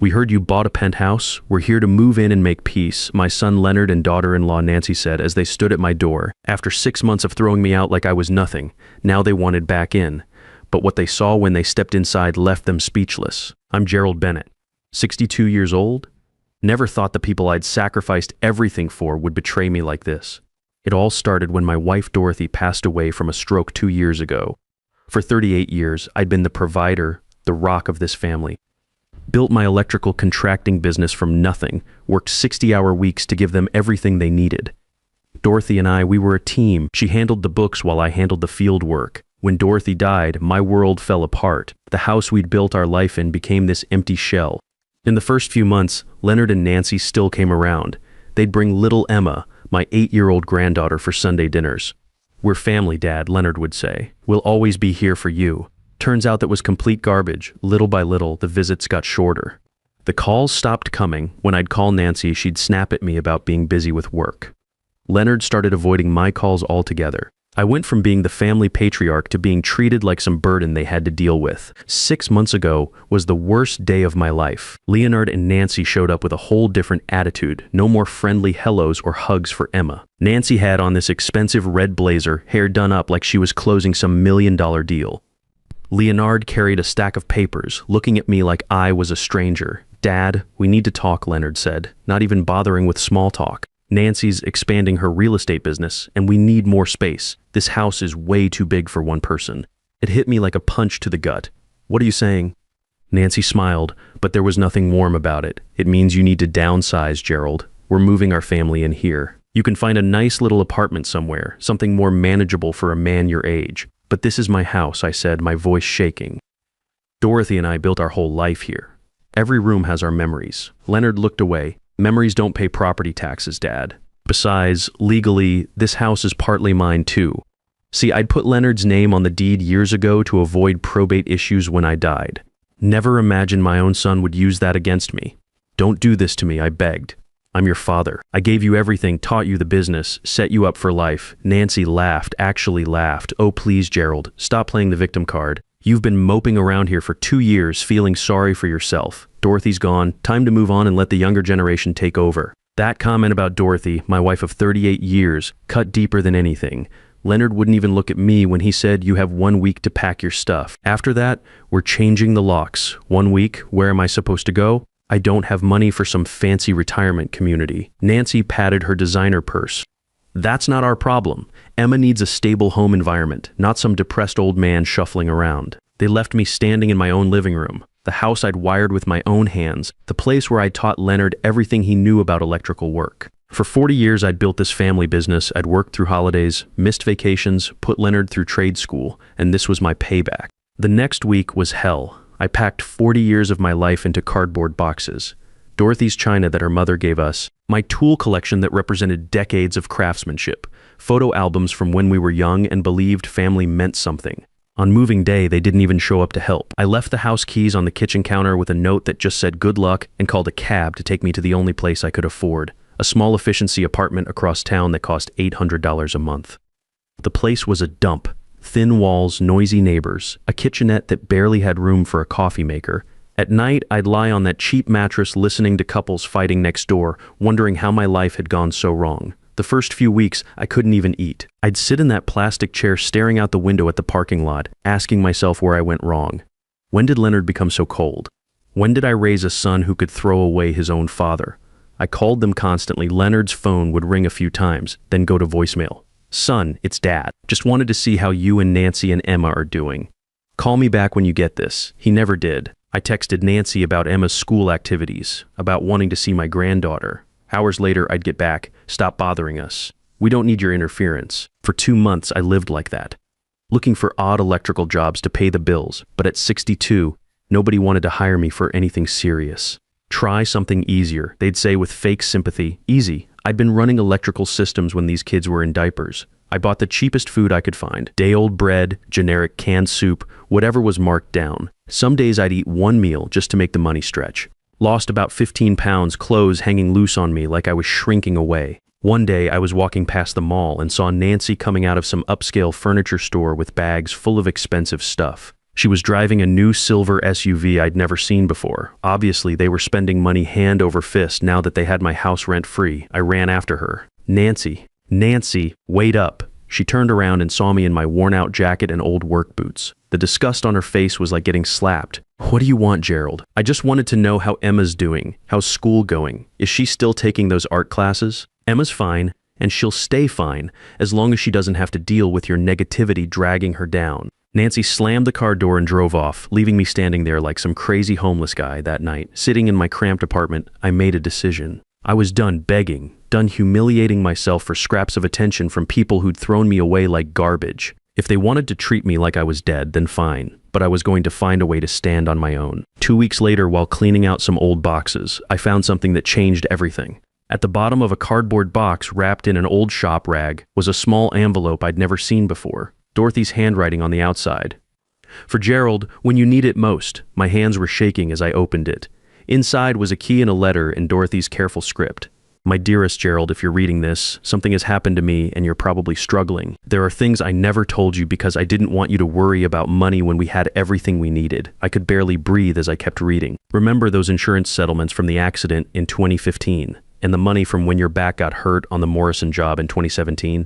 "We heard you bought a penthouse. We're here to move in and make peace," my son Leonard and daughter-in-law Nancy said as they stood at my door. After 6 months of throwing me out like I was nothing, now they wanted back in. But what they saw when they stepped inside left them speechless. I'm Gerald Bennett, 62 years old. Never thought the people I'd sacrificed everything for would betray me like this. It all started when my wife Dorothy passed away from a stroke 2 years ago. For 38 years, I'd been the provider, the rock of this family. Built my electrical contracting business from nothing, worked 60-hour weeks to give them everything they needed. Dorothy and I, we were a team. She handled the books while I handled the field work. When Dorothy died, my world fell apart. The house we'd built our life in became this empty shell. In the first few months, Leonard and Nancy still came around. They'd bring little Emma, my 8-year-old granddaughter, for Sunday dinners. "We're family, Dad," Leonard would say. "We'll always be here for you." Turns out that was complete garbage. Little by little, the visits got shorter. The calls stopped coming. When I'd call Nancy, she'd snap at me about being busy with work. Leonard started avoiding my calls altogether. I went from being the family patriarch to being treated like some burden they had to deal with. 6 months ago was the worst day of my life. Leonard and Nancy showed up with a whole different attitude. No more friendly hellos or hugs for Emma. Nancy had on this expensive red blazer, hair done up like she was closing some $1 million deal. Leonard carried a stack of papers, looking at me like I was a stranger. "Dad, we need to talk," Leonard said, not even bothering with small talk. "Nancy's expanding her real estate business, and we need more space. This house is way too big for one person." It hit me like a punch to the gut. "What are you saying?" Nancy smiled, but there was nothing warm about it. "It means you need to downsize, Gerald. We're moving our family in here. You can find a nice little apartment somewhere, something more manageable for a man your age. But this is my house," I said, my voice shaking. "Dorothy and I built our whole life here. Every room has our memories." Leonard looked away. "Memories don't pay property taxes, Dad. Besides, legally, this house is partly mine too. See, I'd put Leonard's name on the deed years ago to avoid probate issues when I died. Never imagined my own son would use that against me. Don't do this to me," I begged. "I'm your father. I gave you everything, taught you the business, set you up for life." Nancy laughed, actually laughed. "Oh, please, Gerald, stop playing the victim card. You've been moping around here for 2 years, feeling sorry for yourself. Dorothy's gone. Time to move on and let the younger generation take over." That comment about Dorothy, my wife of 38 years, cut deeper than anything. Leonard wouldn't even look at me when he said, "You have 1 week to pack your stuff." After that, we're changing the locks. 1 week, where am I supposed to go? I don't have money for some fancy retirement community. Nancy patted her designer purse. "That's not our problem. Emma needs a stable home environment, not some depressed old man shuffling around." They left me standing in my own living room, the house I'd wired with my own hands, the place where I'd taught Leonard everything he knew about electrical work. For 40 years, I'd built this family business. I'd worked through holidays, missed vacations, put Leonard through trade school, and this was my payback. The next week was hell. I packed 40 years of my life into cardboard boxes. Dorothy's china that her mother gave us, my tool collection that represented decades of craftsmanship, photo albums from when we were young and believed family meant something. On moving day, they didn't even show up to help. I left the house keys on the kitchen counter with a note that just said good luck and called a cab to take me to the only place I could afford, a small efficiency apartment across town that cost $800 a month. The place was a dump. Thin walls, noisy neighbors, a kitchenette that barely had room for a coffee maker. At night, I'd lie on that cheap mattress listening to couples fighting next door, wondering how my life had gone so wrong. The first few weeks, I couldn't even eat. I'd sit in that plastic chair staring out the window at the parking lot, asking myself where I went wrong. When did Leonard become so cold? When did I raise a son who could throw away his own father? I called them constantly. Leonard's phone would ring a few times, then go to voicemail. "Son, it's Dad. Just wanted to see how you and Nancy and Emma are doing. Call me back when you get this." He never did. I texted Nancy about Emma's school activities, about wanting to see my granddaughter. Hours later, I'd get back, "Stop bothering us. We don't need your interference." For 2 months, I lived like that, looking for odd electrical jobs to pay the bills, but at 62, nobody wanted to hire me for anything serious. "Try something easier," they'd say with fake sympathy. Easy. I'd been running electrical systems when these kids were in diapers. I bought the cheapest food I could find. Day-old bread, generic canned soup, whatever was marked down. Some days I'd eat 1 meal just to make the money stretch. Lost about 15 pounds, clothes hanging loose on me like I was shrinking away. One day I was walking past the mall and saw Nancy coming out of some upscale furniture store with bags full of expensive stuff. She was driving a new silver SUV I'd never seen before. Obviously, they were spending money hand over fist now that they had my house rent-free. I ran after her. Nancy, wait up. She turned around and saw me in my worn-out jacket and old work boots. The disgust on her face was like getting slapped. What do you want, Gerald? I just wanted to know how Emma's doing. How's school going? Is she still taking those art classes? Emma's fine, and she'll stay fine, as long as she doesn't have to deal with your negativity dragging her down. Nancy slammed the car door and drove off, leaving me standing there like some crazy homeless guy that night. Sitting in my cramped apartment, I made a decision. I was done begging, done humiliating myself for scraps of attention from people who'd thrown me away like garbage. If they wanted to treat me like I was dead, then fine, but I was going to find a way to stand on my own. 2 weeks later, while cleaning out some old boxes, I found something that changed everything. At the bottom of a cardboard box wrapped in an old shop rag was a small envelope I'd never seen before. Dorothy's handwriting on the outside. For Gerald, when you need it most. My hands were shaking as I opened it. Inside was a key and a letter in Dorothy's careful script. My dearest Gerald, if you're reading this, something has happened to me and you're probably struggling. There are things I never told you because I didn't want you to worry about money when we had everything we needed. I could barely breathe as I kept reading. Remember those insurance settlements from the accident in 2015 and the money from when your back got hurt on the Morrison job in 2017?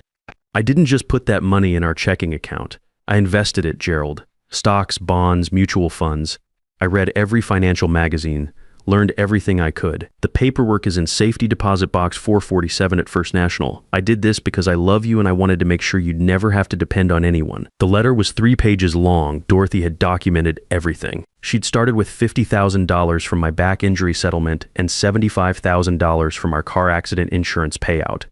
I didn't just put that money in our checking account. I invested it, Gerald. Stocks, bonds, mutual funds. I read every financial magazine, learned everything I could. The paperwork is in safety deposit box 447 at First National. I did this because I love you and I wanted to make sure you'd never have to depend on anyone. The letter was 3 pages long. Dorothy had documented everything. She'd started with $50,000 from my back injury settlement and $75,000 from our car accident insurance payout.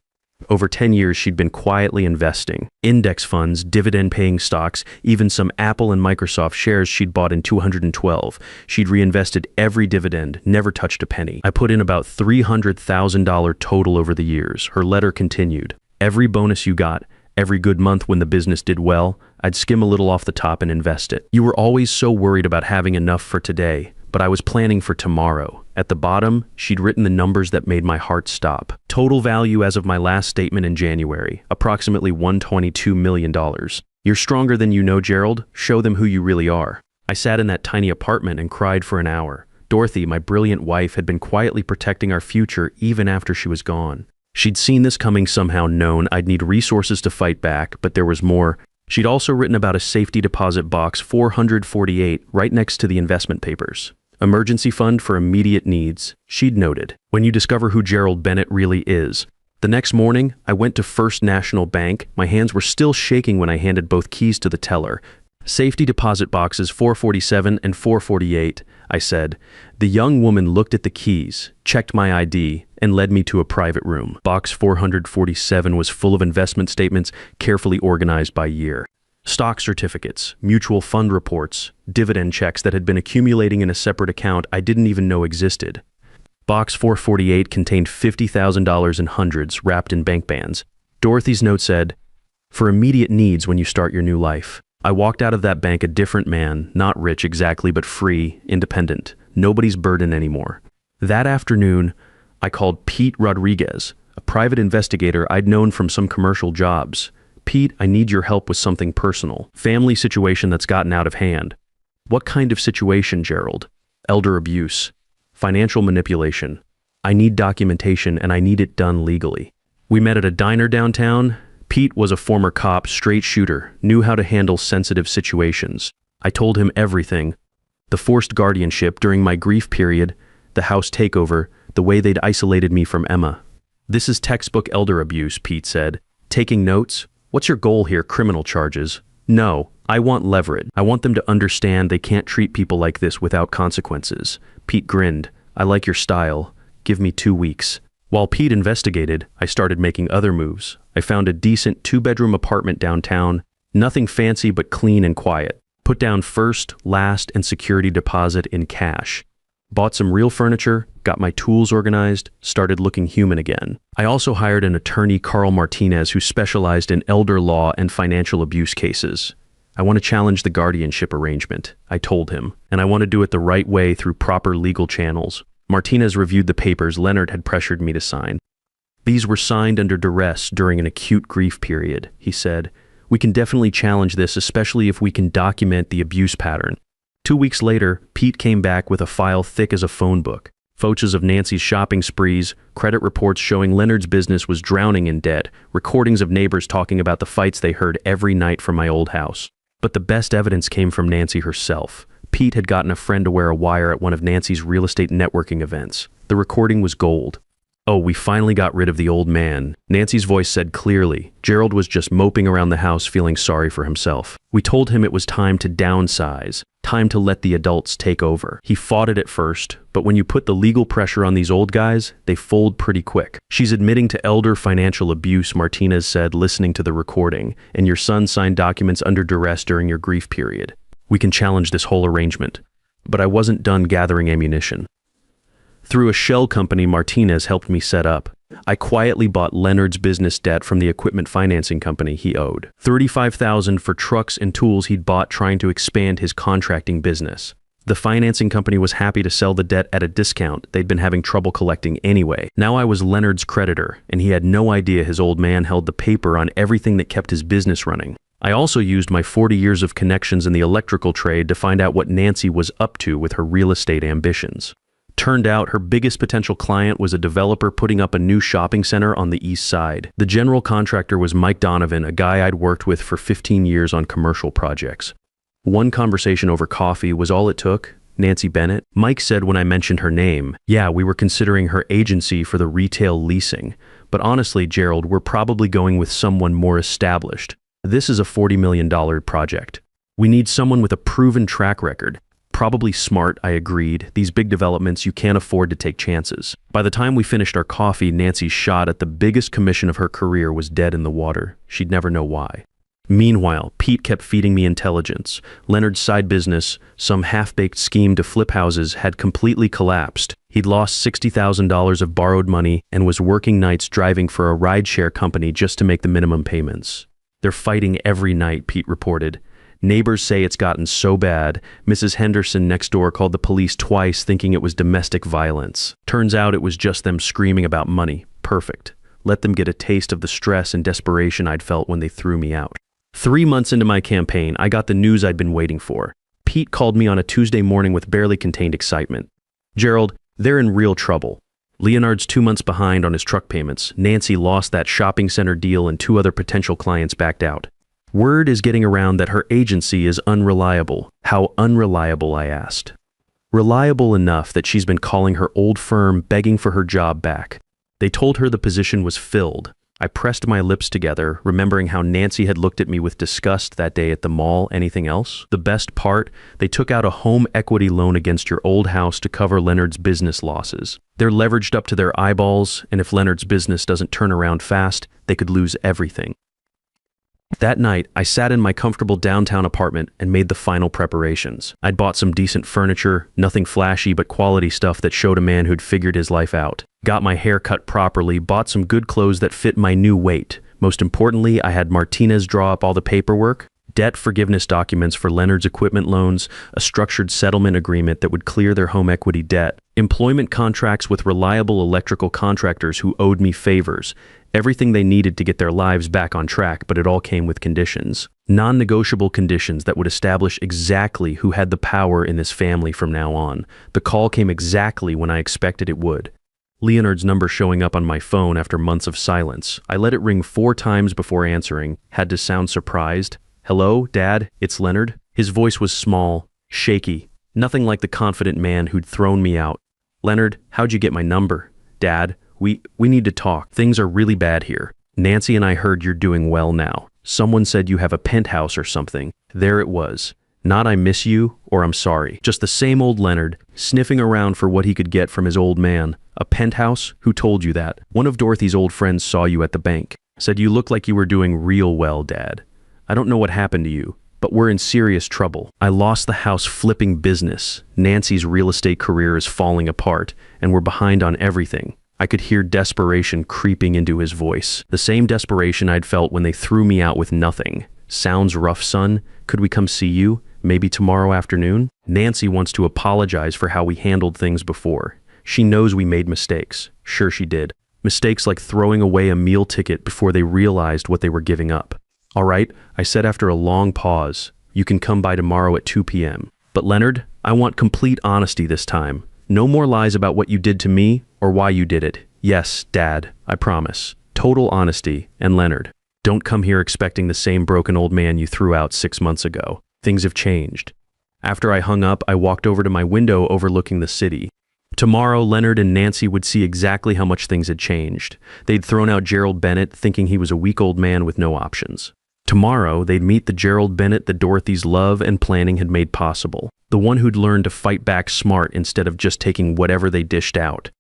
Over 10 years, she'd been quietly investing. Index funds, dividend-paying stocks, even some Apple and Microsoft shares she'd bought in 2012. She'd reinvested every dividend, never touched a penny. I put in about $300,000 total over the years. Her letter continued. Every bonus you got, every good month when the business did well, I'd skim a little off the top and invest it. You were always so worried about having enough for today, but I was planning for tomorrow. At the bottom, she'd written the numbers that made my heart stop. Total value as of my last statement in January, approximately $122 million. You're stronger than you know, Gerald. Show them who you really are. I sat in that tiny apartment and cried for an hour. Dorothy, my brilliant wife, had been quietly protecting our future even after she was gone. She'd seen this coming somehow, known I'd need resources to fight back, but there was more. She'd also written about a safety deposit box 448 right next to the investment papers. Emergency fund for immediate needs, she'd noted. When you discover who Gerald Bennett really is. The next morning, I went to First National Bank. My hands were still shaking when I handed both keys to the teller. Safety deposit boxes 447 and 448, I said. The young woman looked at the keys, checked my ID, and led me to a private room. Box 447 was full of investment statements carefully organized by year. Stock certificates, mutual fund reports, dividend checks that had been accumulating in a separate account I didn't even know existed. Box 448 contained $50,000 in hundreds wrapped in bank bands. Dorothy's note said, "For immediate needs when you start your new life." I walked out of that bank a different man, not rich exactly, but free, independent, nobody's burden anymore. That afternoon, I called Pete Rodriguez, a private investigator I'd known from some commercial jobs. "Pete, I need your help with something personal. Family situation that's gotten out of hand." "What kind of situation, Gerald?" "Elder abuse. Financial manipulation. I need documentation and I need it done legally." We met at a diner downtown. Pete was a former cop, straight shooter, knew how to handle sensitive situations. I told him everything. The forced guardianship during my grief period, the house takeover, the way they'd isolated me from Emma. "This is textbook elder abuse," Pete said. "Taking notes? What's your goal here, criminal charges?" "No, I want leverage. I want them to understand they can't treat people like this without consequences." Pete grinned. "I like your style. Give me 2 weeks." While Pete investigated, I started making other moves. I found a decent 2-bedroom apartment downtown, nothing fancy but clean and quiet. Put down first, last, and security deposit in cash. Bought some real furniture, got my tools organized, started looking human again. I also hired an attorney, Carl Martinez, who specialized in elder law and financial abuse cases. "I want to challenge the guardianship arrangement," I told him, "and I want to do it the right way through proper legal channels." Martinez reviewed the papers Leonard had pressured me to sign. "These were signed under duress during an acute grief period," he said. We can definitely challenge this, especially if we can document the abuse pattern. 2 weeks later, Pete came back with a file thick as a phone book. Photos of Nancy's shopping sprees, credit reports showing Leonard's business was drowning in debt, recordings of neighbors talking about the fights they heard every night from my old house. But the best evidence came from Nancy herself. Pete had gotten a friend to wear a wire at one of Nancy's real estate networking events. The recording was gold. "Oh, we finally got rid of the old man," Nancy's voice said clearly. Gerald was just moping around the house feeling sorry for himself. "We told him it was time to downsize, time to let the adults take over. He fought it at first, but when you put the legal pressure on these old guys, they fold pretty quick. She's admitting to elder financial abuse," Martinez said, listening to the recording, "and your son signed documents under duress during your grief period. We can challenge this whole arrangement." But I wasn't done gathering ammunition. Through a shell company Martinez helped me set up, I quietly bought Leonard's business debt from the equipment financing company he owed. $35,000 for trucks and tools he'd bought trying to expand his contracting business. The financing company was happy to sell the debt at a discount they'd been having trouble collecting anyway. Now I was Leonard's creditor, and he had no idea his old man held the paper on everything that kept his business running. I also used my 40 years of connections in the electrical trade to find out what Nancy was up to with her real estate ambitions. Turned out her biggest potential client was a developer putting up a new shopping center on the east side. The general contractor was Mike Donovan, a guy I'd worked with for 15 years on commercial projects. One conversation over coffee was all it took. Nancy Bennett. Mike said when I mentioned her name, "Yeah, we were considering her agency for the retail leasing. But honestly, Gerald, we're probably going with someone more established. This is a $40 million project. We need someone with a proven track record." "Probably smart," I agreed. "These big developments, you can't afford to take chances." By the time we finished our coffee, Nancy's shot at the biggest commission of her career was dead in the water. She'd never know why. Meanwhile, Pete kept feeding me intelligence. Leonard's side business, some half-baked scheme to flip houses, had completely collapsed. He'd lost $60,000 of borrowed money and was working nights driving for a rideshare company just to make the minimum payments. "They're fighting every night," Pete reported. "Neighbors say it's gotten so bad, Mrs. Henderson next door called the police twice thinking it was domestic violence. Turns out it was just them screaming about money. Perfect. Let them get a taste of the stress and desperation I'd felt when they threw me out." 3 months into my campaign, I got the news I'd been waiting for. Pete called me on a Tuesday morning with barely contained excitement. "Gerald, they're in real trouble. Leonard's 2 months behind on his truck payments. Nancy lost that shopping center deal and 2 other potential clients backed out. Word is getting around that her agency is unreliable." "How unreliable?" I asked. "Reliable enough that she's been calling her old firm begging for her job back. They told her the position was filled." I pressed my lips together, remembering how Nancy had looked at me with disgust that day at the mall. "Anything else?" "The best part, they took out a home equity loan against your old house to cover Leonard's business losses. They're leveraged up to their eyeballs, and if Leonard's business doesn't turn around fast, they could lose everything." That night, I sat in my comfortable downtown apartment and made the final preparations. I'd bought some decent furniture, nothing flashy but quality stuff that showed a man who'd figured his life out. Got my hair cut properly, bought some good clothes that fit my new weight. Most importantly, I had Martinez draw up all the paperwork, debt forgiveness documents for Leonard's equipment loans, a structured settlement agreement that would clear their home equity debt, employment contracts with reliable electrical contractors who owed me favors, everything they needed to get their lives back on track, but it all came with conditions. Non-negotiable conditions that would establish exactly who had the power in this family from now on. The call came exactly when I expected it would. Leonard's number showing up on my phone after months of silence. I let it ring 4 times before answering, had to sound surprised. "Hello, Dad, it's Leonard." His voice was small, shaky, nothing like the confident man who'd thrown me out. "Leonard, how'd you get my number?" "Dad, we need to talk. Things are really bad here. Nancy and I heard you're doing well now. Someone said you have a penthouse or something." There it was. Not "I miss you" or "I'm sorry." Just the same old Leonard, sniffing around for what he could get from his old man. "A penthouse? Who told you that?" "One of Dorothy's old friends saw you at the bank. Said you looked like you were doing real well, Dad. I don't know what happened to you, but we're in serious trouble. I lost the house flipping business. Nancy's real estate career is falling apart, and we're behind on everything." I could hear desperation creeping into his voice. The same desperation I'd felt when they threw me out with nothing. "Sounds rough, son. Could we come see you? Maybe tomorrow afternoon?" Nancy wants to apologize for how we handled things before. She knows we made mistakes. Sure she did. Mistakes like throwing away a meal ticket before they realized what they were giving up. All right, I said after a long pause. You can come by tomorrow at 2 p.m. But Leonard, I want complete honesty this time. No more lies about what you did to me or why you did it. Yes, Dad, I promise. Total honesty. And Leonard, don't come here expecting the same broken old man you threw out 6 months ago. Things have changed. After I hung up, I walked over to my window overlooking the city. Tomorrow, Leonard and Nancy would see exactly how much things had changed. They'd thrown out Gerald Bennett, thinking he was a weak old man with no options. Tomorrow, they'd meet the Gerald Bennett that Dorothy's love and planning had made possible. The one who'd learned to fight back smart instead of just taking whatever they dished out.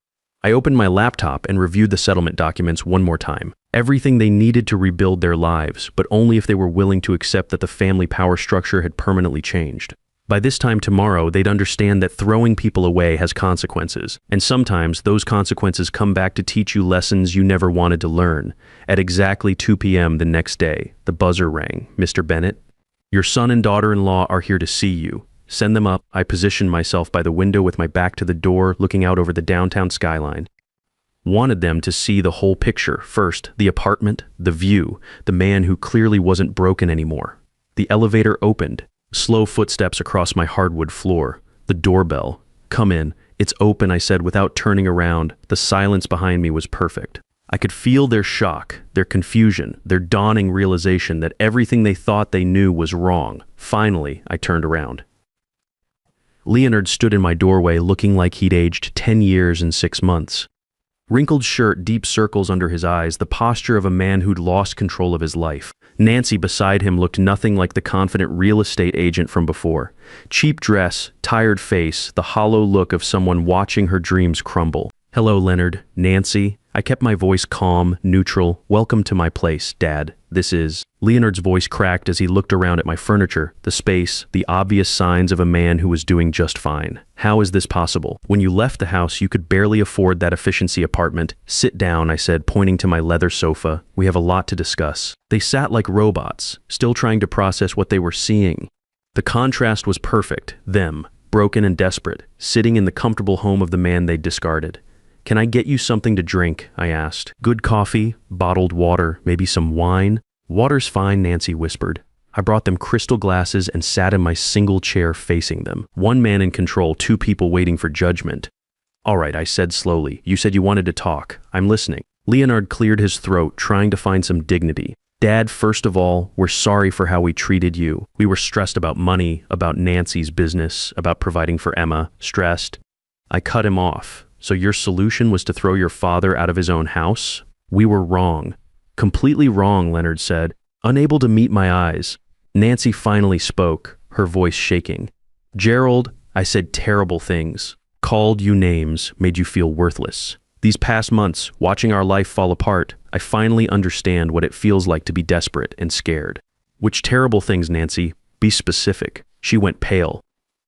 I opened my laptop and reviewed the settlement documents one more time. Everything they needed to rebuild their lives, but only if they were willing to accept that the family power structure had permanently changed. By this time tomorrow, they'd understand that throwing people away has consequences, and sometimes those consequences come back to teach you lessons you never wanted to learn. At exactly 2 p.m. the next day, the buzzer rang. Mr. Bennett, your son and daughter-in-law are here to see you. Send them up. I positioned myself by the window with my back to the door, looking out over the downtown skyline. Wanted them to see the whole picture. First, the apartment, the view, the man who clearly wasn't broken anymore. The elevator opened. Slow footsteps across my hardwood floor. The doorbell. Come in. It's open, I said without turning around. The silence behind me was perfect. I could feel their shock, their confusion, their dawning realization that everything they thought they knew was wrong. Finally, I turned around. Leonard stood in my doorway looking like he'd aged 10 years and 6 months. Wrinkled shirt, deep circles under his eyes, the posture of a man who'd lost control of his life. Nancy beside him looked nothing like the confident real estate agent from before. Cheap dress, tired face, the hollow look of someone watching her dreams crumble. Hello, Leonard. Nancy. I kept my voice calm, neutral. Welcome to my place, Dad. This is... Leonard's voice cracked as he looked around at my furniture, the space, the obvious signs of a man who was doing just fine. How is this possible? When you left the house, you could barely afford that efficiency apartment. Sit down, I said, pointing to my leather sofa. We have a lot to discuss. They sat like robots, still trying to process what they were seeing. The contrast was perfect. Them, broken and desperate, sitting in the comfortable home of the man they'd discarded. Can I get you something to drink? I asked. Good coffee, bottled water, maybe some wine? Water's fine, Nancy whispered. I brought them crystal glasses and sat in my single chair facing them. One man in control, 2 people waiting for judgment. All right, I said slowly. You said you wanted to talk. I'm listening. Leonard cleared his throat, trying to find some dignity. Dad, first of all, we're sorry for how we treated you. We were stressed about money, about Nancy's business, about providing for Emma, stressed. I cut him off. So your solution was to throw your father out of his own house? We were wrong. Completely wrong, Leonard said, unable to meet my eyes. Nancy finally spoke, her voice shaking. Gerald, I said terrible things, called you names, made you feel worthless. These past months, watching our life fall apart, I finally understand what it feels like to be desperate and scared. Which terrible things, Nancy? Be specific. She went pale.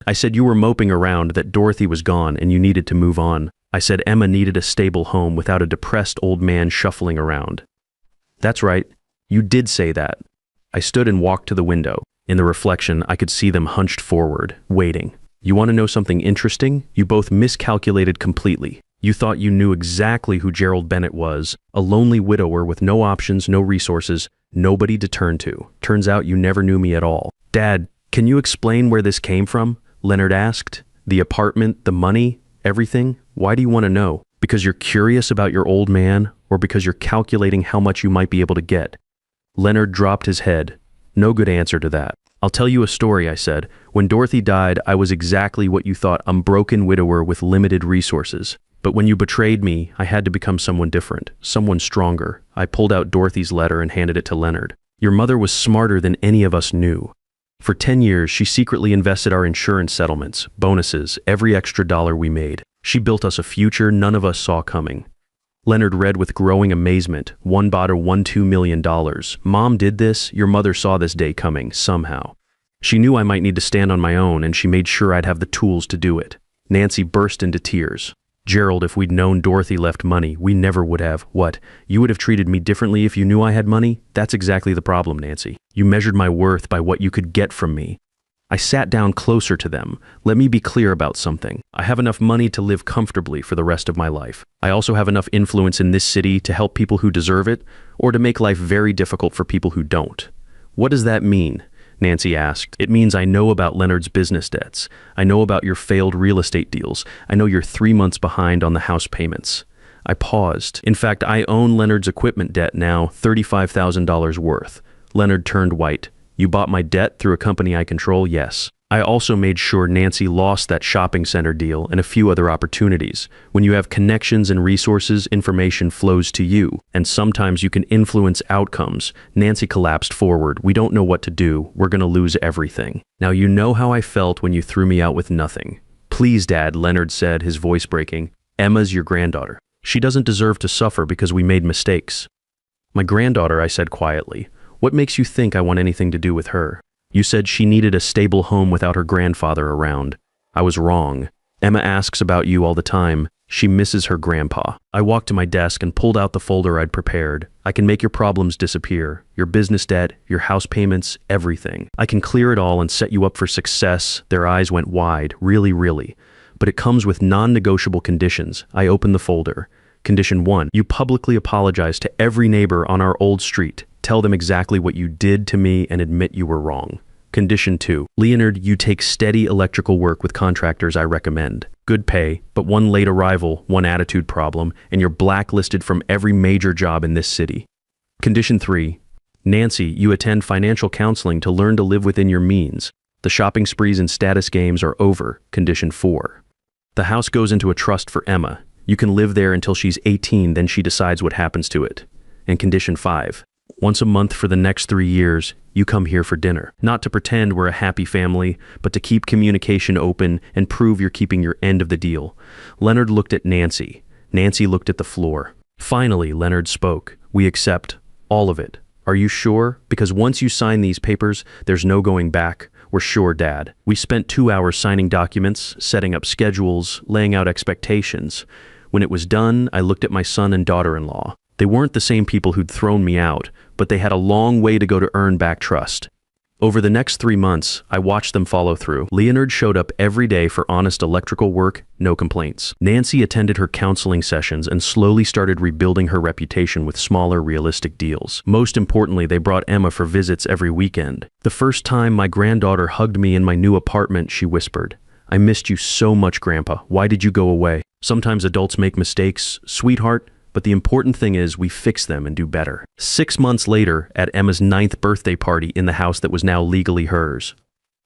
I said you were moping around, that Dorothy was gone and you needed to move on. I said Emma needed a stable home without a depressed old man shuffling around. That's right. You did say that. I stood and walked to the window. In the reflection, I could see them hunched forward, waiting. You want to know something interesting? You both miscalculated completely. You thought you knew exactly who Gerald Bennett was, a lonely widower with no options, no resources, nobody to turn to. Turns out you never knew me at all. Dad, can you explain where this came from? Leonard asked. The apartment, the money, everything? Why do you want to know? Because you're curious about your old man, or because you're calculating how much you might be able to get? Leonard dropped his head. No good answer to that. I'll tell you a story, I said. When Dorothy died, I was exactly what you thought, a broken widower with limited resources. But when you betrayed me, I had to become someone different, someone stronger. I pulled out Dorothy's letter and handed it to Leonard. Your mother was smarter than any of us knew. For 10 years, she secretly invested our insurance settlements, bonuses, every extra dollar we made. She built us a future none of us saw coming. Leonard read with growing amazement. One bought her $2 million. Mom did this. Your mother saw this day coming, somehow. She knew I might need to stand on my own, and she made sure I'd have the tools to do it. Nancy burst into tears. Gerald, if we'd known Dorothy left money, we never would have. What? You would have treated me differently if you knew I had money? That's exactly the problem, Nancy. You measured my worth by what you could get from me. I sat down closer to them. Let me be clear about something. I have enough money to live comfortably for the rest of my life. I also have enough influence in this city to help people who deserve it, or to make life very difficult for people who don't. What does that mean? Nancy asked. It means I know about Leonard's business debts. I know about your failed real estate deals. I know you're 3 months behind on the house payments. I paused. In fact, I own Leonard's equipment debt now, $35,000 worth. Leonard turned white. You bought my debt through a company I control? Yes. I also made sure Nancy lost that shopping center deal and a few other opportunities. When you have connections and resources, information flows to you, and sometimes you can influence outcomes. Nancy collapsed forward. We don't know what to do. We're going to lose everything. Now you know how I felt when you threw me out with nothing. Please, Dad, Leonard said, his voice breaking. Emma's your granddaughter. She doesn't deserve to suffer because we made mistakes. My granddaughter, I said quietly. What makes you think I want anything to do with her? You said she needed a stable home without her grandfather around. I was wrong. Emma asks about you all the time. She misses her grandpa. I walked to my desk and pulled out the folder I'd prepared. I can make your problems disappear. Your business debt, your house payments, everything. I can clear it all and set you up for success. Their eyes went wide, really. But it comes with non-negotiable conditions. I opened the folder. Condition 1, you publicly apologize to every neighbor on our old street. Tell them exactly what you did to me and admit you were wrong. Condition 2, Leonard, you take steady electrical work with contractors I recommend. Good pay, but one late arrival, one attitude problem, and you're blacklisted from every major job in this city. Condition 3, Nancy, you attend financial counseling to learn to live within your means. The shopping sprees and status games are over. Condition 4, the house goes into a trust for Emma. You can live there until she's 18, then she decides what happens to it. And condition 5, once a month for the next 3 years, you come here for dinner. Not to pretend we're a happy family, but to keep communication open and prove you're keeping your end of the deal. Leonard looked at Nancy. Nancy looked at the floor. Finally, Leonard spoke. We accept all of it. Are you sure? Because once you sign these papers, there's no going back. We're sure, Dad. We spent 2 hours signing documents, setting up schedules, laying out expectations. When it was done, I looked at my son and daughter-in-law. They weren't the same people who'd thrown me out, but they had a long way to go to earn back trust. Over the next 3 months, I watched them follow through. Leonard showed up every day for honest electrical work, no complaints. Nancy attended her counseling sessions and slowly started rebuilding her reputation with smaller, realistic deals. Most importantly, they brought Emma for visits every weekend. The first time my granddaughter hugged me in my new apartment, she whispered, I missed you so much, Grandpa. Why did you go away? Sometimes adults make mistakes, sweetheart, but the important thing is we fix them and do better. 6 months later, at Emma's 9th birthday party in the house that was now legally hers,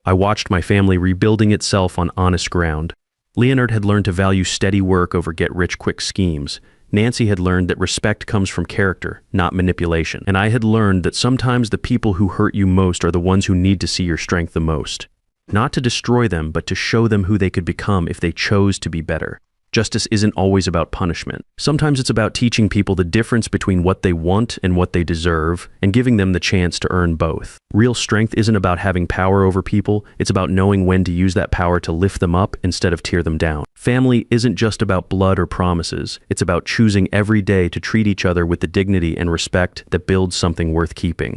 I watched my family rebuilding itself on honest ground. Leonard had learned to value steady work over get-rich-quick schemes. Nancy had learned that respect comes from character, not manipulation. And I had learned that sometimes the people who hurt you most are the ones who need to see your strength the most. Not to destroy them, but to show them who they could become if they chose to be better. Justice isn't always about punishment. Sometimes it's about teaching people the difference between what they want and what they deserve, and giving them the chance to earn both. Real strength isn't about having power over people, it's about knowing when to use that power to lift them up instead of tear them down. Family isn't just about blood or promises, it's about choosing every day to treat each other with the dignity and respect that builds something worth keeping.